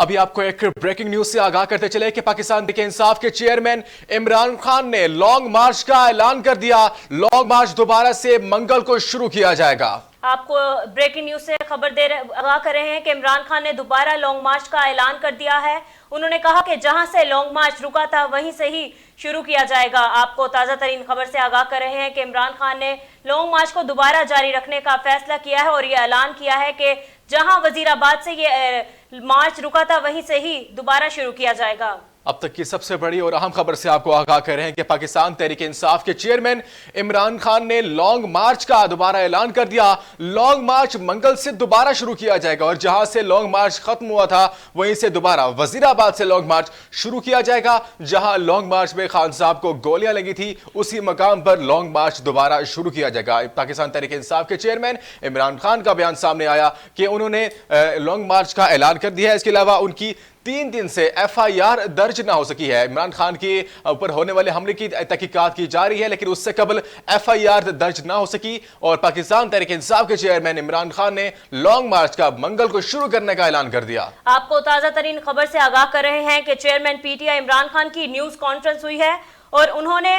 अभी आपको एक ब्रेकिंग न्यूज से आगाह करते चले कि पाकिस्तान तहरीक इंसाफ के चेयरमैन इमरान खान ने लॉन्ग मार्च का ऐलान कर दिया। लॉन्ग मार्च दोबारा से मंगल को शुरू किया जाएगा। आपको ब्रेकिंग न्यूज से खबर आगाह कर रहे हैं कि इमरान खान ने दोबारा लॉन्ग मार्च का ऐलान कर दिया है। उन्होंने कहा कि जहां से लॉन्ग मार्च रुका था वहीं से ही शुरू किया जाएगा। आपको ताज़ा तरीन खबर से आगाह कर रहे हैं कि इमरान खान ने लॉन्ग मार्च को दोबारा जारी रखने का फैसला किया है और ये ऐलान किया है कि जहां वजीराबाद से ये मार्च रुका था वहीं से ही दोबारा शुरू किया जाएगा। अब तक की सबसे बड़ी और अहम खबर से आपको आगाह कर रहे हैं कि पाकिस्तान तहरीक इंसाफ के चेयरमैन इमरान खान ने लॉन्ग मार्च का दोबारा ऐलान कर दिया। लॉन्ग मार्च मंगल से दोबारा शुरू किया जाएगा और जहां से लॉन्ग मार्च खत्म हुआ था वहीं से दोबारा वजीराबाद से लॉन्ग मार्च शुरू किया जाएगा। जहां लॉन्ग मार्च में खान साहब को गोलियां लगी थी उसी मकाम पर लॉन्ग मार्च दोबारा शुरू किया जाएगा। पाकिस्तान तहरीक इंसाफ के चेयरमैन इमरान खान का बयान सामने आया कि उन्होंने लॉन्ग मार्च का ऐलान कर दिया है। इसके अलावा उनकी 3 दिन से FIR दर्ज ना हो सकी है। इमरान खान के ऊपर होने वाले हमले की तहकीकात की जा रही है, लेकिन उससे कबल FIR दर्ज ना हो सकी और पाकिस्तान तहरीक इंसाफ के चेयरमैन इमरान खान ने लॉन्ग मार्च का मंगल को शुरू करने का ऐलान कर दिया। आपको ताजा तरीन खबर से आगाह कर रहे हैं कि चेयरमैन PTI इमरान खान की न्यूज कॉन्फ्रेंस हुई है और उन्होंने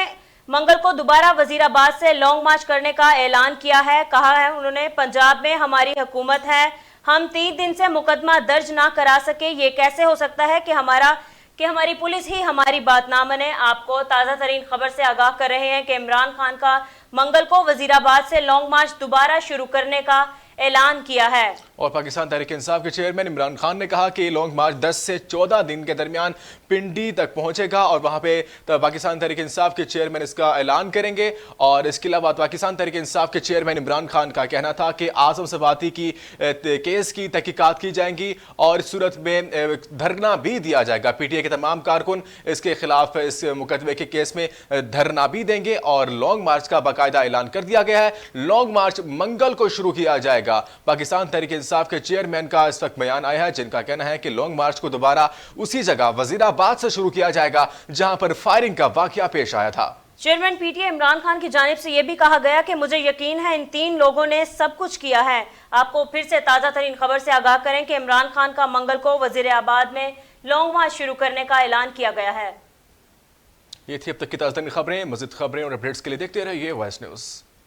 मंगल को दोबारा वजीराबाद से लॉन्ग मार्च करने का ऐलान किया है। कहा है उन्होंने, पंजाब में हमारी हुकूमत है, हम 3 दिन से मुकदमा दर्ज ना करा सके, ये कैसे हो सकता है कि हमारी पुलिस ही हमारी बात ना माने। आपको ताज़ा तरीन खबर से आगाह कर रहे हैं कि इमरान खान का मंगल को वजीराबाद से लॉन्ग मार्च दोबारा शुरू करने का ऐलान किया है। और पाकिस्तान तहरीक इंसाफ के चेयरमैन इमरान खान ने कहा कि लॉन्ग मार्च 10 से 14 दिन के दरमियान पिंडी तक पहुंचेगा और वहां पे पाकिस्तान तहरीक इंसाफ के चेयरमैन इसका ऐलान करेंगे। और इसके अलावा पाकिस्तान तहरीक इंसाफ के चेयरमैन इमरान खान का कहना था कि आजम सवाती की केस की तहकीकात की जाएंगी और इस सूरत में धरना भी दिया जाएगा। PTI के तमाम कारकुन इसके खिलाफ इस मुकदमे के केस में धरना भी देंगे और लॉन्ग मार्च का बाकायदा ऐलान कर दिया गया है। लॉन्ग मार्च मंगल को शुरू किया जाएगा। पाकिस्तान तहरीक इंसाफ के चेयरमैन का इस वक्त बयान आया है, जिनका कहना है कि लॉन्ग मार्च को दोबारा उसी जगह वजीराबाद से शुरू किया जाएगा जहां पर फायरिंग का वाकया पेश आया था। चेयरमैन PTI इमरान खान की जानिब से यह भी कहा गया कि मुझे यकीन है इन 3 लोगों ने सब कुछ किया है। आपको फिर से ताज़ा तरीन खबर से आगाह करें कि इमरान खान का मंगल को वजीराबाद में लॉन्ग मार्च शुरू करने का ऐलान किया गया है। ये थी अब तक की ताज़ा तरीन खबरें। मज़ीद खबरें और अपडेट्स के लिए देखते रहिए वॉइस न्यूज़।